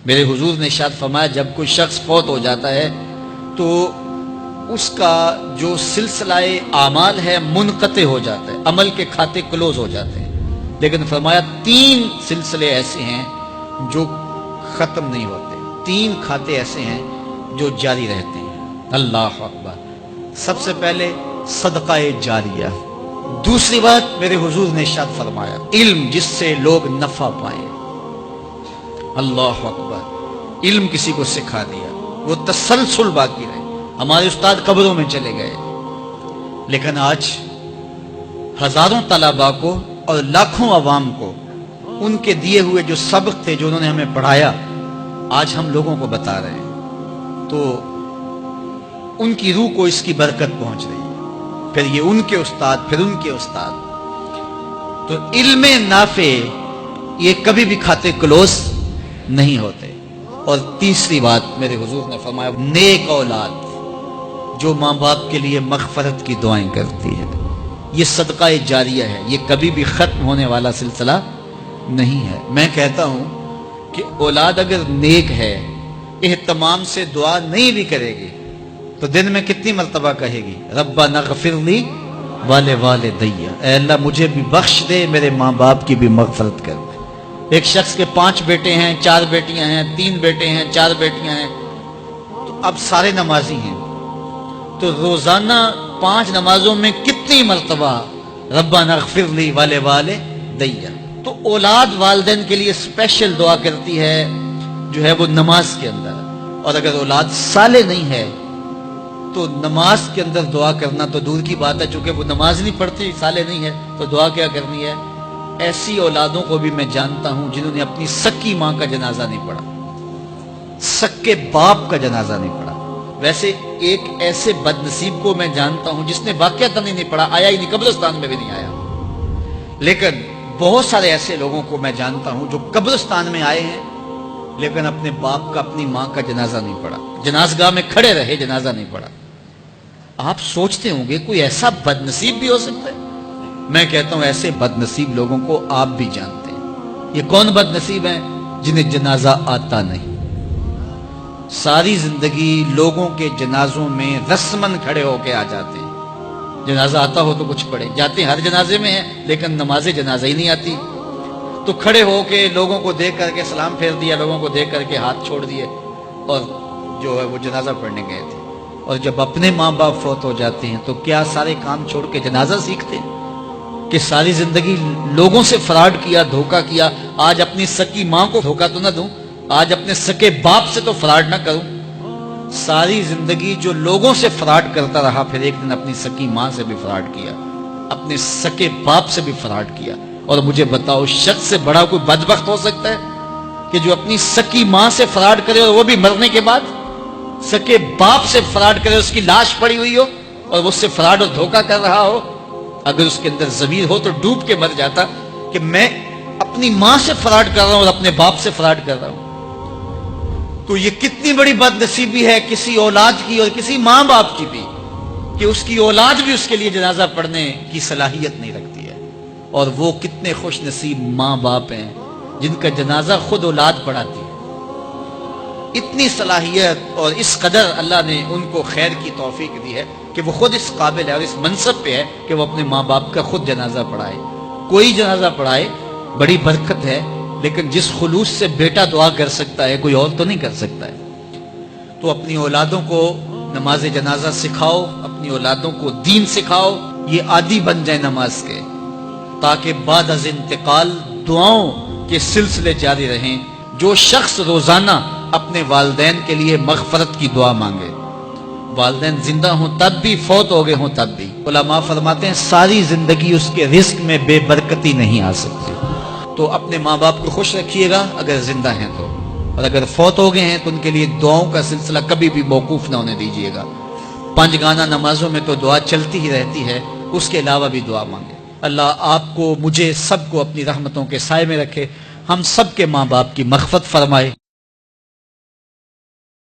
میرے حضور نے ارشاد فرمایا جب کوئی شخص فوت ہو جاتا ہے تو اس کا جو سلسلہ اعمال ہے منقطع ہو جاتا ہے، عمل کے کھاتے کلوز ہو جاتے ہیں، لیکن فرمایا 3 سلسلے ایسے ہیں جو ختم نہیں ہوتے، 3 کھاتے ایسے ہیں جو جاری رہتے ہیں۔ اللہ اکبر۔ سب سے پہلے صدقہ جاریہ، دوسری بات میرے حضور نے ارشاد فرمایا علم جس سے لوگ نفع پائیں۔ اللہ اکبر۔ علم کسی کو سکھا دیا، وہ تسلسل باقی رہے۔ ہمارے استاد قبروں میں چلے گئے، لیکن آج ہزاروں طلباء کو اور لاکھوں عوام کو ان کے دیے ہوئے جو سبق تھے جو انہوں نے ہمیں پڑھایا آج ہم لوگوں کو بتا رہے ہیں، تو ان کی روح کو اس کی برکت پہنچ رہی ہے، پھر یہ ان کے استاد، پھر ان کے استاد۔ تو علم نافع یہ کبھی بھی کھاتے کلوز نہیں ہوتے۔ اور تیسری بات میرے حضور نے فرمایا نیک اولاد جو ماں باپ کے لیے مغفرت کی دعائیں کرتی ہے، یہ صدقہ جاریہ ہے، یہ کبھی بھی ختم ہونے والا سلسلہ نہیں ہے۔ میں کہتا ہوں کہ اولاد اگر نیک ہے، اہتمام سے دعا نہیں بھی کرے گی تو دن میں کتنی مرتبہ کہے گی ربنا اغفر لی والدی، اے اللہ مجھے بھی بخش دے، میرے ماں باپ کی بھی مغفرت کر دے۔ ایک شخص کے 5 بیٹے ہیں، 4 بیٹیاں ہیں، 3 بیٹے ہیں، 4 بیٹیاں ہیں، تو اب سارے نمازی ہیں، تو روزانہ 5 نمازوں میں کتنی مرتبہ ربنا اغفر لی والدی۔ تو اولاد والدین کے لیے اسپیشل دعا کرتی ہے جو ہے وہ نماز کے اندر، اور اگر اولاد صالح نہیں ہے تو نماز کے اندر دعا کرنا تو دور کی بات ہے، چونکہ وہ نماز نہیں پڑھتی، صالح نہیں ہے، تو دعا کیا کرنی ہے؟ ایسی اولادوں کو بھی میں جانتا ہوں جنہوں نے اپنی سکی ماں کا جنازہ نہیں پڑھا، سکے باپ کا جنازہ نہیں پڑھا۔ ویسے ایک ایسے بد نصیب کو میں جانتا ہوں جس نے واقعتاً ہی نہیں پڑھا، آیا ہی نہیں، قبرستان میں بھی نہیں آیا، لیکن بہت سارے ایسے لوگوں کو میں جانتا ہوں جو قبرستان میں آئے ہیں لیکن اپنے باپ کا، اپنی ماں کا جنازہ نہیں پڑھا، جنازگاہ میں کھڑے رہے، جنازہ نہیں پڑھا۔ آپ سوچتے ہوں گے کوئی ایسا بد نصیب بھی ہو سکتا ہے؟ میں کہتا ہوں ایسے بد نصیب لوگوں کو آپ بھی جانتے ہیں۔ یہ کون بد نصیب ہیں؟ جنہیں جنازہ آتا نہیں، ساری زندگی لوگوں کے جنازوں میں رسماً کھڑے ہو کے آ جاتے ہیں، جنازہ آتا ہو تو کچھ پڑھے، جاتے ہر جنازے میں ہیں لیکن نماز جنازہ ہی نہیں آتی، تو کھڑے ہو کے لوگوں کو دیکھ کر کے سلام پھیر دیا، لوگوں کو دیکھ کر کے ہاتھ چھوڑ دیے، اور جو ہے وہ جنازہ پڑھنے گئے تھے۔ اور جب اپنے ماں باپ فوت ہو جاتے ہیں تو کیا سارے کام چھوڑ کے جنازہ سیکھتے ہیں کہ ساری زندگی لوگوں سے فراڈ کیا، دھوکہ کیا، آج اپنی سکی ماں کو دھوکہ تو نہ دوں، آج اپنے سکے باپ سے تو فراڈ نہ کروں۔ ساری زندگی جو لوگوں سے فراڈ کرتا رہا، پھر ایک دن اپنی سکی ماں سے بھی فراڈ کیا، اپنے سکے باپ سے بھی فراڈ کیا۔ اور مجھے بتاؤ شخص سے بڑا کوئی بدبخت ہو سکتا ہے کہ جو اپنی سکی ماں سے فراڈ کرے اور وہ بھی مرنے کے بعد؟ سکے باپ سے فراڈ کرے، اس کی لاش پڑی ہوئی ہو اور وہ اس سے فراڈ اور دھوکہ کر رہا ہو، اگر اس کے اندر ضمیر ہو تو ڈوب کے مر جاتا کہ میں اپنی ماں سے فراڈ کر رہا ہوں اور اپنے باپ سے فراڈ کر رہا ہوں۔ تو یہ کتنی بڑی بد نصیبی ہے کسی اولاد کی اور کسی ماں باپ کی بھی کہ اس کی اولاد بھی اس کے لیے جنازہ پڑھنے کی صلاحیت نہیں رکھتی ہے۔ اور وہ کتنے خوش نصیب ماں باپ ہیں جن کا جنازہ خود اولاد پڑھاتی ہے۔ اتنی صلاحیت اور اس قدر اللہ نے ان کو خیر کی توفیق دی ہے کہ وہ خود اس قابل ہے اور اس منصب پہ ہے کہ وہ اپنے ماں باپ کا خود جنازہ پڑھائے۔ کوئی جنازہ پڑھائے بڑی برکت ہے، لیکن جس خلوص سے بیٹا دعا کر سکتا ہے کوئی اور تو نہیں کر سکتا ہے۔ تو اپنی اولادوں کو نماز جنازہ سکھاؤ، اپنی اولادوں کو دین سکھاؤ، یہ عادی بن جائے نماز کے، تاکہ بعد از انتقال دعاؤں کے سلسلے جاری رہیں۔ جو شخص روزانہ اپنے والدین کے لیے مغفرت کی دعا مانگے، والدین زندہ ہوں تب بھی، فوت ہو گئے ہوں تب بھی، علماء فرماتے ہیں ساری زندگی اس کے رزق میں بے برکتی نہیں آ سکتی۔ تو اپنے ماں باپ کو خوش رکھیے گا اگر زندہ ہیں تو، اور اگر فوت ہو گئے ہیں تو ان کے لیے دعاؤں کا سلسلہ کبھی بھی موقوف نہ ہونے دیجیے گا۔ 5 گانا نمازوں میں تو دعا چلتی ہی رہتی ہے، اس کے علاوہ بھی دعا مانگے۔ اللہ آپ کو، مجھے، سب کو اپنی رحمتوں کے سائے میں رکھے، ہم سب کے ماں باپ کی مغفرت فرمائے۔